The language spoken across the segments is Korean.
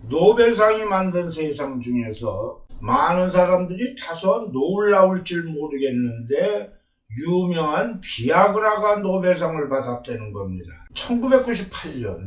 노벨상이 만든 세상 중에서 많은 사람들이 다소 놀라울지 모르겠는데 유명한 비아그라가 노벨상을 받았다는 겁니다. 1998년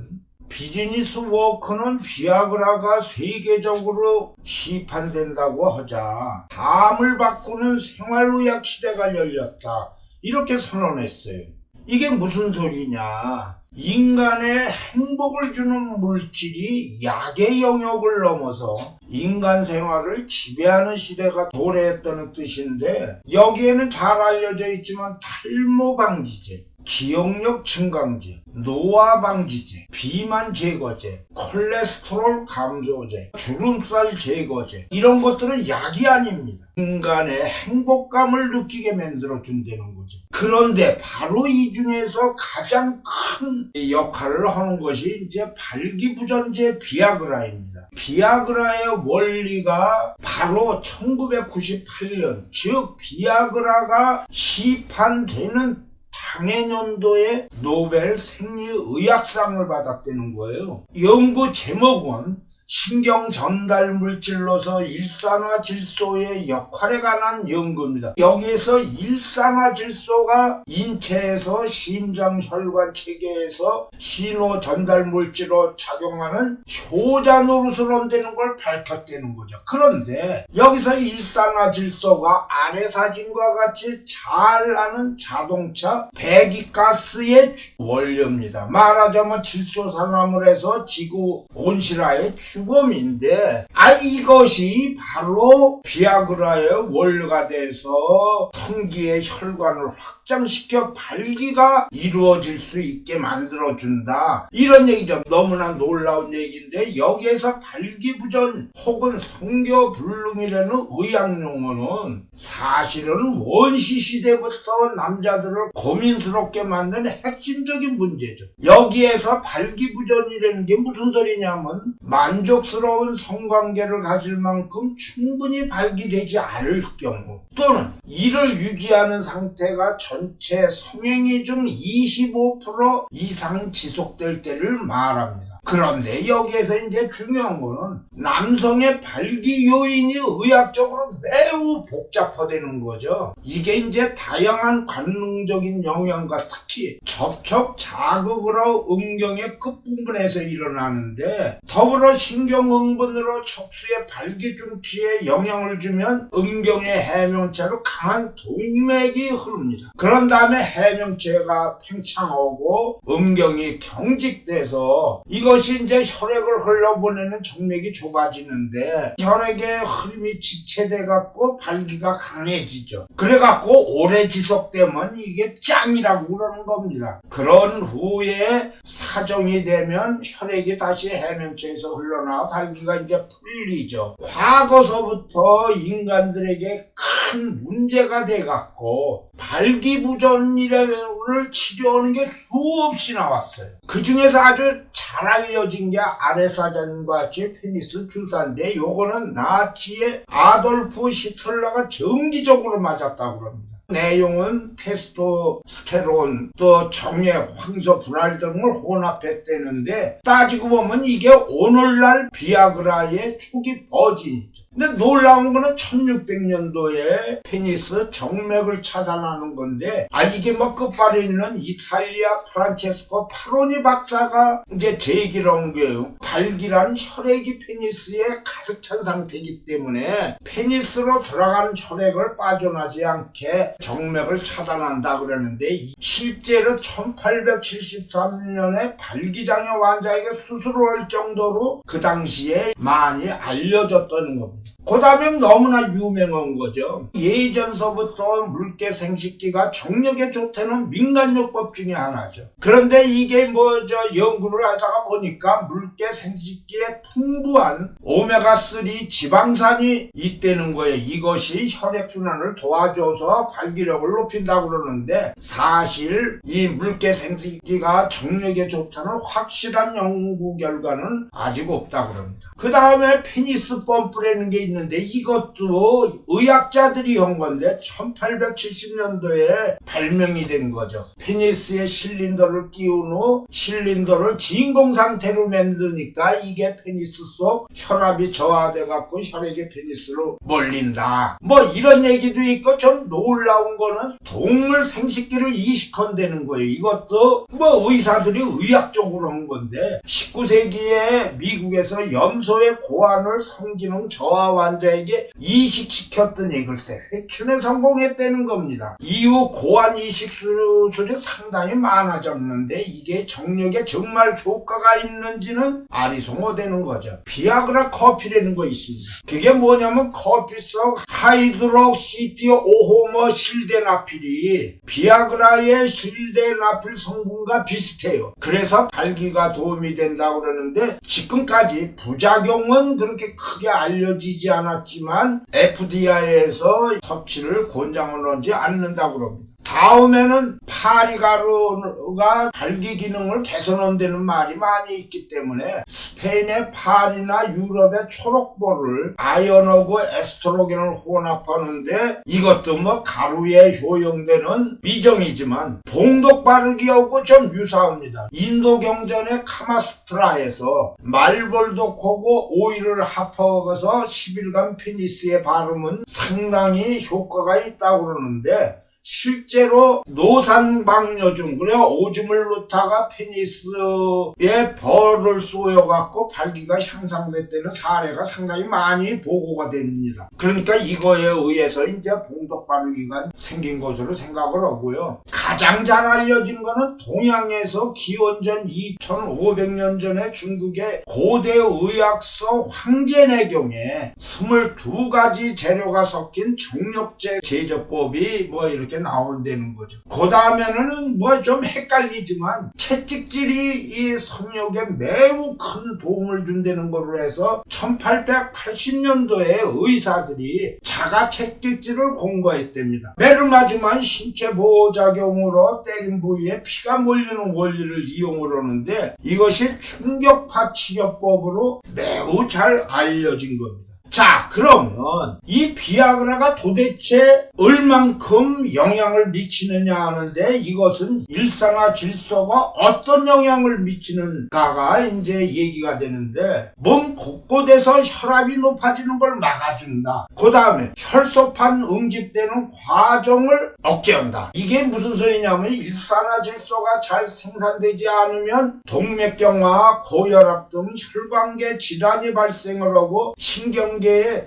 비즈니스 워커는 비아그라가 세계적으로 시판된다고 하자 암을 바꾸는 생활의학 시대가 열렸다, 이렇게 선언했어요. 이게 무슨 소리냐? 인간의 행복을 주는 물질이 약의 영역을 넘어서 인간 생활을 지배하는 시대가 도래했다는 뜻인데, 여기에는 잘 알려져 있지만 탈모 방지제, 기억력 증강제, 노화 방지제, 비만 제거제, 콜레스테롤 감소제, 주름살 제거제, 이런 것들은 약이 아닙니다. 인간의 행복감을 느끼게 만들어준다는 거죠. 그런데 바로 이 중에서 가장 큰 역할을 하는 것이 이제 발기부전제 비아그라입니다. 비아그라의 원리가 바로 1998년, 즉 비아그라가 시판되는 당해년도에 노벨 생리의학상을 받았다는 거예요. 연구 제목은 신경 전달 물질로서 일산화질소의 역할에 관한 연구입니다. 여기에서 일산화질소가 인체에서 심장 혈관 체계에서 신호 전달 물질로 작용하는 효자 노릇을 한다는 걸 밝혔다는 거죠. 그런데 여기서 일산화질소가 아래 사진과 같이 잘 아는 자동차 배기가스의 원료입니다. 말하자면 질소산화물에서 지구 온실화의 주범인데, 이것이 바로 비아그라의 원료가 돼서 성기의 혈관을 확장시켜 발기가 이루어질 수 있게 만들어준다, 이런 얘기죠. 너무나 놀라운 얘기인데, 여기에서 발기부전 혹은 성교불능이라는 의학용어는 사실은 원시시대부터 남자들을 고민스럽게 만든 핵심적인 문제죠. 여기에서 발기부전이라는 게 무슨 소리냐면, 만족스러운 성관계를 가질 만큼 충분히 발기되지 않을 경우, 또는 이를 유지하는 상태가 전체 성행위 중 25% 이상 지속될 때를 말합니다. 그런데 여기에서 이제 중요한 거는 남성의 발기 요인이 의학적으로 매우 복잡화되는 거죠. 이게 이제 다양한 관능적인 영향과 특히 접촉 자극으로 음경의 끝부분에서 일어나는데, 더불어 신경응분으로 척수의 발기 중추에 영향을 주면 음경의 해명체로 강한 동맥이 흐릅니다. 그런 다음에 해명체가 팽창하고 음경이 경직돼서 이것이 이제 혈액을 흘러보내는 정맥이 좁아지는데, 혈액의 흐름이 지체돼 갖고 발기가 강해지죠. 그래 갖고 오래 지속되면 이게 짱이라고 그러는 겁니다. 그런 후에 사정이 되면 혈액이 다시 해면체에서 흘러나와 발기가 이제 풀리죠. 과거서부터 인간들에게 큰 문제가 돼 갖고 발기부전이라는 걸 치료하는 게 수없이 나왔어요. 그 중에서 아주 잘 알려진 게 아레사잔과 같이 페니스 주사인데, 요거는 나치의 아돌프 히틀러가 정기적으로 맞았다고 합니다. 내용은 테스토스테론, 또 정액, 황소, 분할 등을 혼합했다는데, 따지고 보면 이게 오늘날 비아그라의 초기 버전이죠. 근데 놀라운 거는 1600년도에 페니스 정맥을 차단하는 건데, 이게 뭐 끝발에 있는 이탈리아 프란체스코 파로니 박사가 이제 제기를 한 거예요. 발기란 혈액이 페니스에 가득 찬 상태이기 때문에 페니스로 들어간 혈액을 빠져나지 않게 정맥을 차단한다 그러는데, 실제로 1873년에 발기장애 환자에게 수술을 할 정도로 그 당시에 많이 알려졌다는 겁니다. 그 다음에 너무나 유명한 거죠. 예전서부터 물개 생식기가 정력에 좋다는 민간요법 중에 하나죠. 그런데 이게 연구를 하다가 보니까 물개 생식기에 풍부한 오메가3 지방산이 있다는 거예요. 이것이 혈액순환을 도와줘서 발기력을 높인다고 그러는데, 사실 이 물개 생식기가 정력에 좋다는 확실한 연구 결과는 아직 없다고 그럽니다. 그 다음에 페니스 펌프라는 게 있는데 이것도 의학자들이 한 건데 1870년도에 발명이 된 거죠. 페니스에 실린더를 끼운 후 실린더를 진공 상태로 만드니까 이게 페니스 속 혈압이 저하돼 갖고 혈액이 페니스로 몰린다. 뭐 이런 얘기도 있고 좀 놀라운 거는 동물 생식기를 이식한다는 거예요. 이것도 뭐 의사들이 의학적으로 한 건데 19세기에 미국에서 염소의 고환을 성기능 저하 환자에게 이식시켰더니 글쎄 회춘에 성공했다는 겁니다. 이후 고환 이식 수술이 상당히 많아졌는데 이게 정력에 정말 효과가 있는지는 아리송어되는 거죠. 비아그라 커피라는 거 있습니다. 그게 뭐냐면 커피 속 하이드록시티 오호머 실데나필이 비아그라의 실데나필 성분과 비슷해요. 그래서 발기가 도움이 된다고 그러는데 지금까지 부작용은 그렇게 크게 알려지지 않았지만 FDA에서 섭취를 권장하지 않는다고 그럽니다. 다음에는 파리가루가 발기 기능을 개선한다는 말이 많이 있기 때문에 스페인의 파리나 유럽의 초록볼을 아연하고 에스트로겐을 혼합하는데 이것도 뭐 가루에 효용되는 미정이지만 봉독 바르기하고 좀 유사합니다. 인도 경전의 카마수트라에서 말볼독하고 오일을 합하여서 10일간 페니스에 바르면 상당히 효과가 있다고 그러는데 실제로 노산방뇨중 그래 오줌을 놓다가 페니스에 벌을 쏘여갖고 발기가 향상됐다는 사례가 상당히 많이 보고가 됩니다. 그러니까 이거에 의해서 이제 봉독 바르기가 생긴 것으로 생각을 하고요. 가장 잘 알려진 거는 동양에서 기원전 2500년 전에 중국의 고대 의학서 황제내경에 22가지 재료가 섞인 정력제 제조법이 뭐 이렇게 나온다는 거죠. 그 다음에는 뭐 좀 헷갈리지만 채찍질이 이 성욕에 매우 큰 도움을 준다는 걸로 해서 1880년도에 의사들이 자가 채찍질을 권고했답니다. 매를 맞으면 신체 보호작용으로 때린 부위에 피가 몰리는 원리를 이용을 하는데 이것이 충격파 치료법으로 매우 잘 알려진 겁니다. 자, 그러면 이 비아그라가 도대체 얼만큼 영향을 미치느냐 하는데 이것은 일상화 질소가 어떤 영향을 미치는가가 이제 얘기가 되는데 몸 곳곳에서 혈압이 높아지는 걸 막아준다. 그 다음에 혈소판 응집되는 과정을 억제한다. 이게 무슨 소리냐면 일산화 질소가 잘 생산되지 않으면 동맥경화, 고혈압 등 혈관계 질환이 발생을 하고 신경계에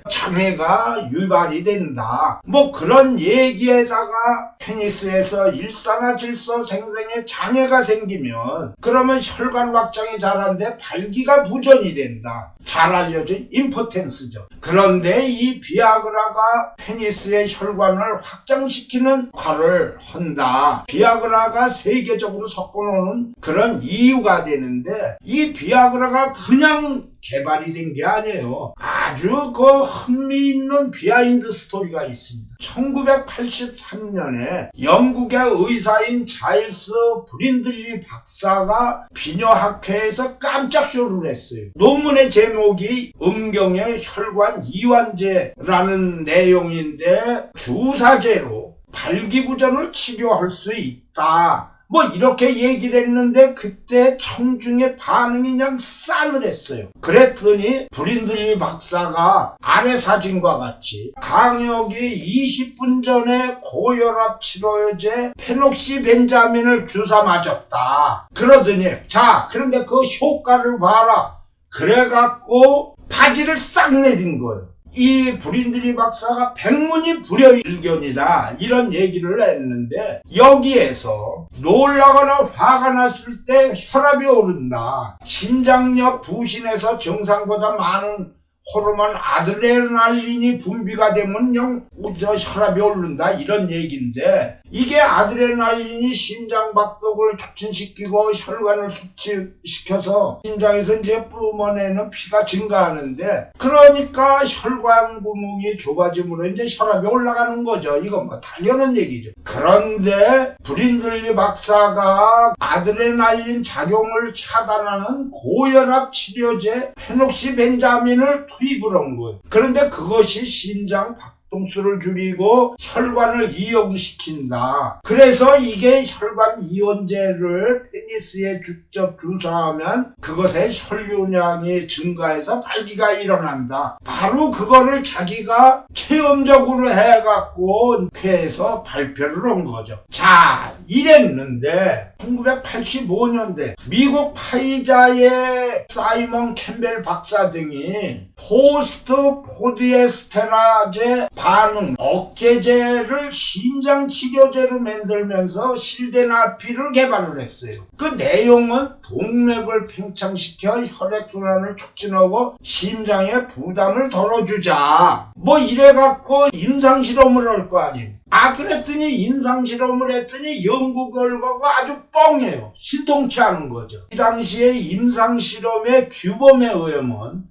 장애가 유발이 된다. 뭐 그런 얘기에다가 페니스에서 일산화질소 생성에 장애가 생기면 그러면 혈관 확장이 잘하는데 발기가 부전이 된다. 잘 알려진 임포텐스죠. 그런데 이 비아그라가 페니스의 혈관을 확장시키는 역할을 한다. 비아그라가 세계적으로 섞어놓는 그런 이유가 되는데 이 비아그라가 그냥 개발이 된 게 아니에요. 아주 그 흥미있는 비하인드 스토리가 있습니다. 1983년에 영국의 의사인 자일스 브린들리 박사가 비뇨학회에서 깜짝 쇼를 했어요. 논문의 제목이 음경의 혈관 이완제라는 내용인데 주사제로 발기부전을 치료할 수 있다. 뭐 이렇게 얘기를 했는데 그때 청중의 반응이 그냥 싸늘했어요. 그랬더니 브린들리 박사가 아래 사진과 같이 강역이 20분 전에 고혈압 치료제 페녹시벤자민을 주사 맞았다. 그러더니 자 그런데 그 효과를 봐라. 그래갖고 바지를 싹 내린 거예요. 이 브린들리 박사가 백문이 불여일견이다 이런 얘기를 했는데 여기에서 놀라거나 화가 났을 때 혈압이 오른다. 심장력 부신에서 정상보다 많은 호르몬 아드레날린이 분비가 되면 혈압이 오른다 이런 얘기인데 이게 아드레날린이 심장박동을 촉진시키고 혈관을 수치시켜서 심장에서 이제 뿜어내는 피가 증가하는데 그러니까 혈관 구멍이 좁아짐으로 이제 혈압이 올라가는 거죠. 이건 뭐 당연한 얘기죠. 그런데 브린들리 박사가 아드레날린 작용을 차단하는 고혈압 치료제 페녹시벤자민을 투입을 한 거예요. 그런데 그것이 심장 박동수를 줄이고 혈관을 이용시킨다. 그래서 이게 혈관 이온제를 페니스에 직접 주사하면 그것의 혈류량이 증가해서 발기가 일어난다. 바로 그거를 자기가 체험적으로 해갖고 회에서 발표를 한 거죠. 자, 이랬는데 1985년대 미국 파이자의 사이먼 캠벨 박사 등이 포스트 포디에스테라제 반응 억제제를 심장치료제로 만들면서 실데나피를 개발을 했어요. 그 내용은 동맥을 팽창시켜 혈액순환을 촉진하고 심장에 부담을 덜어주자 뭐 이래갖고 임상실험을 할 거 아니에요. 그랬더니 임상실험을 했더니 연구 결과가 아주 뻥이에요. 신통치 않은 거죠. 이 당시에 임상실험의 규범에 의하면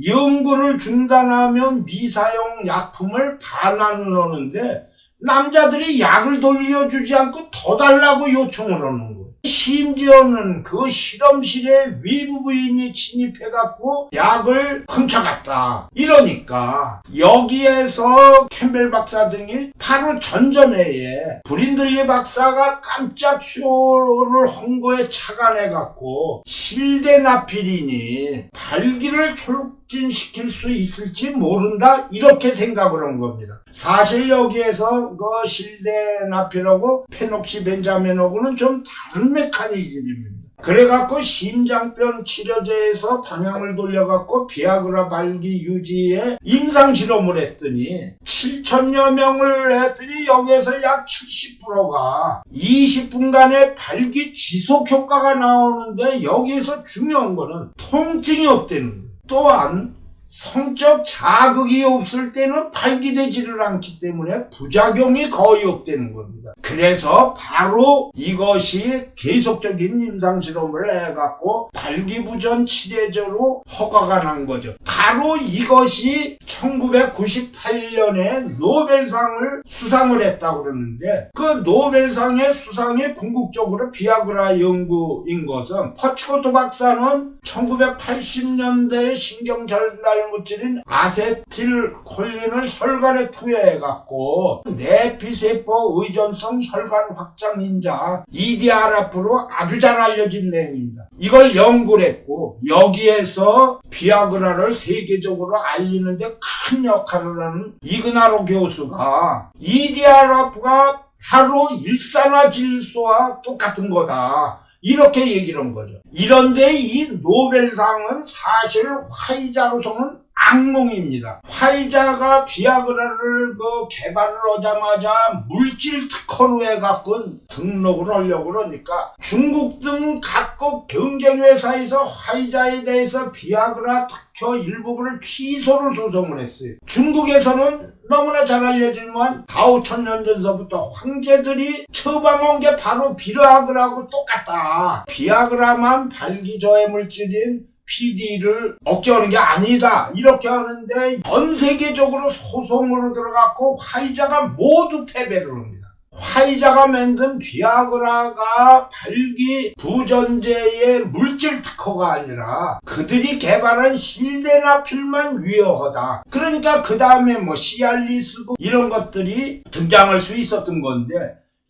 연구를 중단하면 미사용 약품을 반환하는데 남자들이 약을 돌려주지 않고 더 달라고 요청을 하는 거예요. 심지어는 그 실험실에 외부 부인이 침입해갖고 약을 훔쳐갔다. 이러니까 여기에서 캠벨 박사 등이 바로 전전회에 브린들리 박사가 깜짝 쇼를 한 거에 착안해갖고 실데나필린이 발기를 촉진시킬 수 있을지 모른다 이렇게 생각을 한 겁니다. 사실 여기에서 그 실데나필하고 페녹시벤자민하고는 좀 다른 메커니즘입니다. 그래갖고 심장병 치료제에서 방향을 돌려갖고 비아그라 발기 유지에 임상실험을 했더니 7천여 명을 했더니 여기에서 약 70%가 20분간의 발기 지속 효과가 나오는데 여기에서 중요한 거는 통증이 없다는 거예요. 또한 성적 자극이 없을 때는 발기되지를 않기 때문에 부작용이 거의 없다는 겁니다. 그래서 바로 이것이 계속적인 임상실험을 해갖고 발기부전 치료제로 허가가 난 거죠. 바로 이것이 1998년에 노벨상을 수상을 했다고 그러는데 그 노벨상의 수상이 궁극적으로 비아그라 연구인 것은 퍼치코트 박사는 1980년대에 신경전달 물질인 아세틸콜린을 혈관에 투여해갖고 내피세포 의존성 혈관 확장 인자 EDRF로 아주 잘 알려진 내용입니다. 이걸 연구를 했고 여기에서 비아그라를 세계적으로 알리는데 큰 역할을 하는 이그나로 교수가 EDRF가 바로 일산화질소와 똑같은 거다. 이렇게 얘기를 한 거죠. 이런데 이 노벨상은 사실 화이자로서는 악몽입니다. 화이자가 비아그라를 개발을 하자마자 물질 특허로 해갖고 등록을 하려고 그러니까 중국 등 각국 경쟁회사에서 화이자에 대해서 비아그라 특허 일부분을 취소를 소송을 했어요. 중국에서는 너무나 잘 알려지만 4,5천 년 전서부터 황제들이 처방한 게 바로 비아그라하고 똑같다. 비아그라만 발기저해 물질인 PD를 억제하는 게 아니다. 이렇게 하는데 전 세계적으로 소송으로 들어갔고 화이자가 모두 패배를 합니다. 화이자가 만든 비아그라가 발기 부전제의 물질 특허가 아니라 그들이 개발한 실데나필만 유효하다. 그러니까 그 다음에 시알리스고 이런 것들이 등장할 수 있었던 건데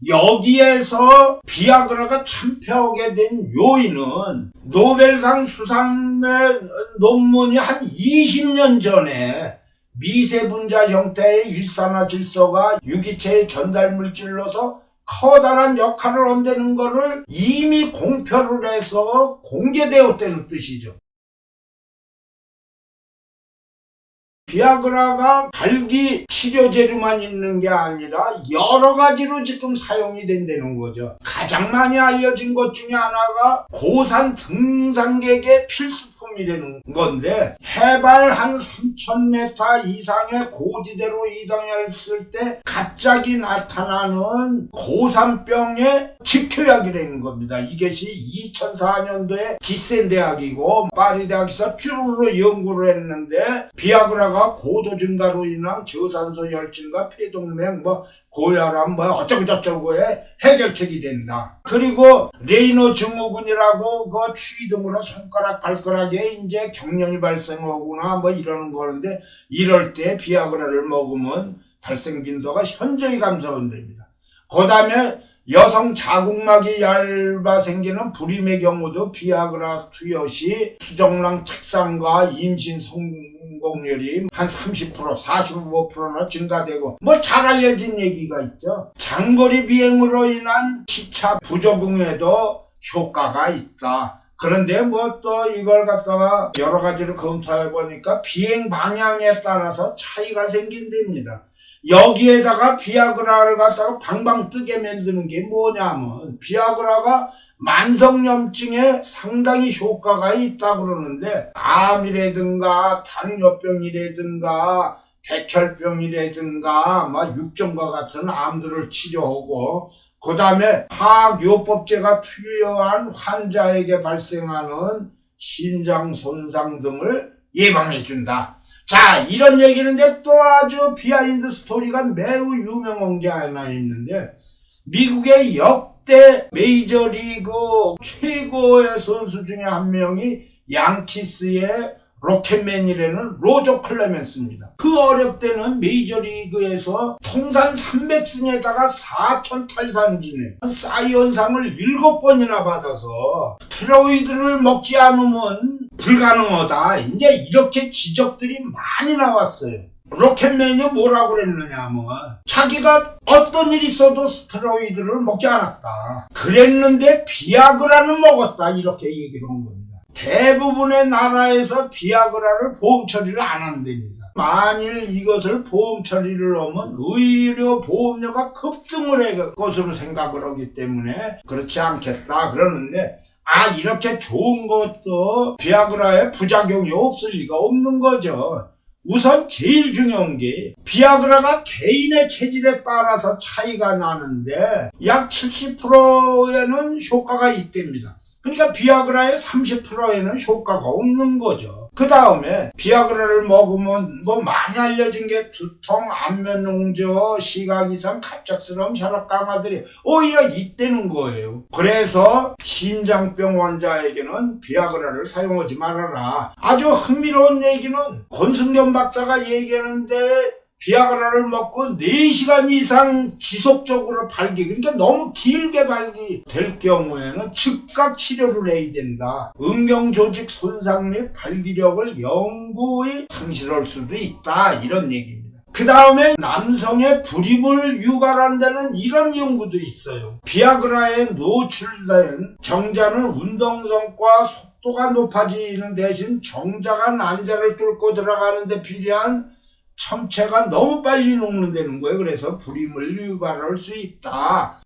여기에서 비아그라가 참패하게 된 요인은 노벨상 수상의 논문이 한 20년 전에 미세분자 형태의 일산화질소가 유기체의 전달물질로서 커다란 역할을 한다는 거를 이미 공표를 해서 공개되었다는 뜻이죠. 비아그라가 발기 치료제로만 있는 게 아니라 여러 가지로 지금 사용이 된다는 거죠. 가장 많이 알려진 것 중에 하나가 고산 등산객의 필수품이라는 건데 해발 한 3,000m 이상의 고지대로 이동했을 때 갑자기 나타나는 고산병의 직효약이라는 겁니다. 이것이 2004년도에 기센대학이고 파리대학에서 쭈루루 연구를 했는데 비아그라가 고도 증가로 인한 저산소 혈증과 폐동맥 고혈압 어쩌고저쩌고의 해결책이 된다. 그리고 레이노 증후군이라고 그 추위 등으로 손가락 발가락에 급하게 이제 경련이 발생하거나 뭐 이러는 거는데 이럴 때 비아그라를 먹으면 발생 빈도가 현저히 감소한답니다. 그 다음에 여성 자궁막이 얇아 생기는 불임의 경우도 비아그라 투여 시 수정랑 착상과 임신 성공률이 한 30%, 45%나 증가되고 뭐 잘 알려진 얘기가 있죠. 장거리 비행으로 인한 시차 부적응에도 효과가 있다. 그런데 뭐 또 이걸 갖다가 여러 가지를 검토해 보니까 비행 방향에 따라서 차이가 생긴답니다. 여기에다가 비아그라를 갖다가 방방 뜨게 만드는 게 뭐냐면 비아그라가 만성염증에 상당히 효과가 있다 그러는데 암이라든가 당뇨병이라든가 백혈병이라든가 막 육정과 같은 암들을 치료하고 그 다음에 화학요법제가 투여한 환자에게 발생하는 심장 손상 등을 예방해준다. 자, 이런 얘기인데 또 아주 비하인드 스토리가 매우 유명한 게 하나 있는데 미국의 역대 메이저리그 최고의 선수 중에 한 명이 양키스의 로켓맨이라는 로저 클레멘스입니다. 그 어렵 때는 메이저리그에서 통산 300승에다가 4천 탈삼진에 사이언상을 7번이나 받아서 스테로이드를 먹지 않으면 불가능하다. 이제 이렇게 지적들이 많이 나왔어요. 로켓맨이 뭐라고 그랬느냐 하면 자기가 어떤 일이 있어도 스테로이드를 먹지 않았다. 그랬는데 비아그라는 먹었다. 이렇게 얘기를 한 겁니다. 대부분의 나라에서 비아그라를 보험 처리를 안 한답니다. 만일 이것을 보험 처리를 하면 의료 보험료가 급등을 할 것으로 생각을 하기 때문에 그렇지 않겠다 그러는데 이렇게 좋은 것도 비아그라의 부작용이 없을 리가 없는 거죠. 우선 제일 중요한 게 비아그라가 개인의 체질에 따라서 차이가 나는데 약 70%에는 효과가 있답니다. 그러니까 비아그라의 30%에는 효과가 없는 거죠. 그 다음에 비아그라를 먹으면 뭐 많이 알려진 게 두통, 안면농조, 시각이상, 갑작스러운 혈압 강화들이 오히려 있다는 거예요. 그래서 심장병 환자에게는 비아그라를 사용하지 말아라. 아주 흥미로운 얘기는 권승겸 박사가 얘기하는데 비아그라를 먹고 4시간 이상 지속적으로 발기, 그러니까 너무 길게 발기될 경우에는 즉각 치료를 해야 된다. 음경조직 손상 및 발기력을 영구히 상실할 수도 있다. 이런 얘기입니다. 그 다음에 남성의 불임을 유발한다는 이런 연구도 있어요. 비아그라에 노출된 정자는 운동성과 속도가 높아지는 대신 정자가 난자를 뚫고 들어가는 데 필요한 첨체가 너무 빨리 녹는다는 거예요. 그래서 불임을 유발할 수 있다.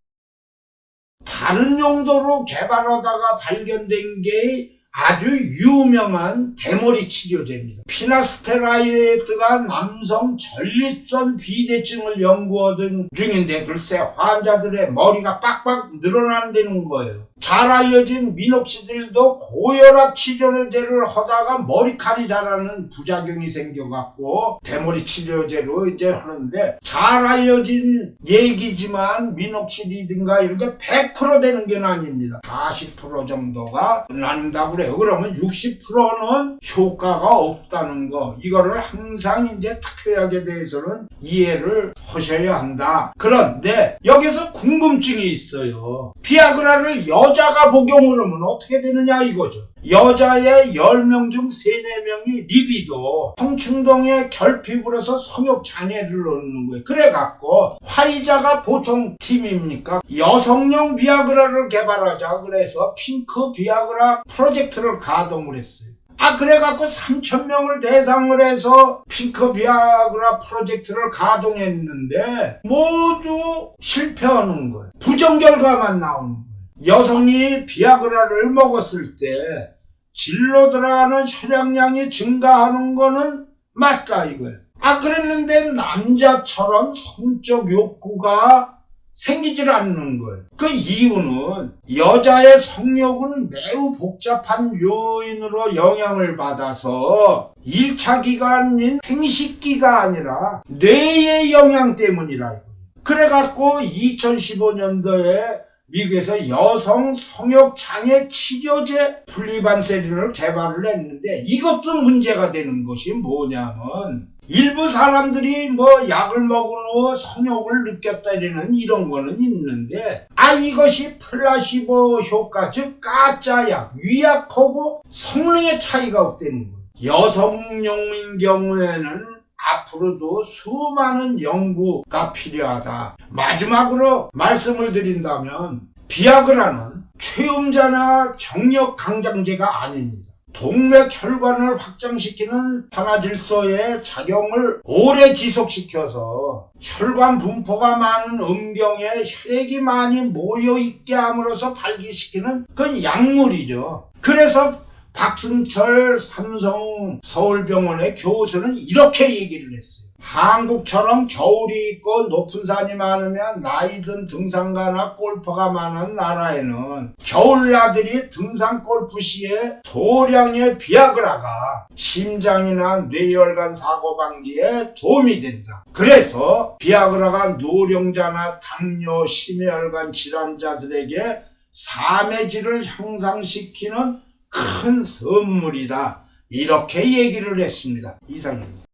다른 용도로 개발하다가 발견된 게 아주 유명한 대머리 치료제입니다. 피나스테라이드가 남성 전립선 비대증을 연구하던 중인데 글쎄 환자들의 머리가 빡빡 늘어난다는 거예요. 잘 알려진 미녹시딜도 고혈압 치료제를 하다가 머리칼이 자라는 부작용이 생겨갖고 대머리 치료제로 이제 하는데 잘 알려진 얘기지만 미녹시딜인가 이런 게 100% 되는 게 아닙니다. 40% 정도가 난다고 그래요. 그러면 60%는 효과가 없다는 거. 이거를 항상 이제 특효약에 대해서는 이해를 하셔야 한다. 그런데 여기서 궁금증이 있어요. 비아그라를 여자가 복용을 하면 어떻게 되느냐 이거죠. 여자의 10명 중 3, 4명이 리비도, 성충동의 결핍으로서 성욕 장애를 얻는 거예요. 그래갖고 화이자가 보통 팀입니까? 여성용 비아그라를 개발하자 그래서 핑크 비아그라 프로젝트를 가동을 했어요. 그래갖고 3,000명을 대상을 해서 핑크 비아그라 프로젝트를 가동했는데 모두 실패하는 거예요. 부정 결과만 나오는 거예요. 여성이 비아그라를 먹었을 때 질로 들어가는 혈액량이 증가하는 거는 맞다 이거예요. 그랬는데 남자처럼 성적 욕구가 생기질 않는 거예요. 그 이유는 여자의 성욕은 매우 복잡한 요인으로 영향을 받아서 1차 기관인 생식기가 아니라 뇌의 영향 때문이라 이거예요. 그래갖고 2015년도에 미국에서 여성 성욕장애 치료제 플리반세린을 개발을 했는데 이것도 문제가 되는 것이 뭐냐면 일부 사람들이 뭐 약을 먹은 후 성욕을 느꼈다는 이런 거는 있는데 이것이 플라시보 효과 즉 가짜약 위약하고 성능의 차이가 없다는 거예요. 여성용인 경우에는 앞으로도 수많은 연구가 필요하다. 마지막으로 말씀을 드린다면 비아그라는 최음자나 정력 강장제가 아닙니다. 동맥혈관을 확장시키는 산화질소의 작용을 오래 지속시켜서 혈관 분포가 많은 음경에 혈액이 많이 모여있게 함으로써 발기시키는 그 약물이죠. 그래서 박승철 삼성 서울병원의 교수는 이렇게 얘기를 했어요. 한국처럼 겨울이 있고 높은 산이 많으면 나이든 등산가나 골퍼가 많은 나라에는 겨울나들이 등산 골프 시에 소량의 비아그라가 심장이나 뇌혈관 사고 방지에 도움이 된다. 그래서 비아그라가 노령자나 당뇨, 심혈관 질환자들에게 삶의 질을 향상시키는 큰 선물이다. 이렇게 얘기를 했습니다. 이상입니다.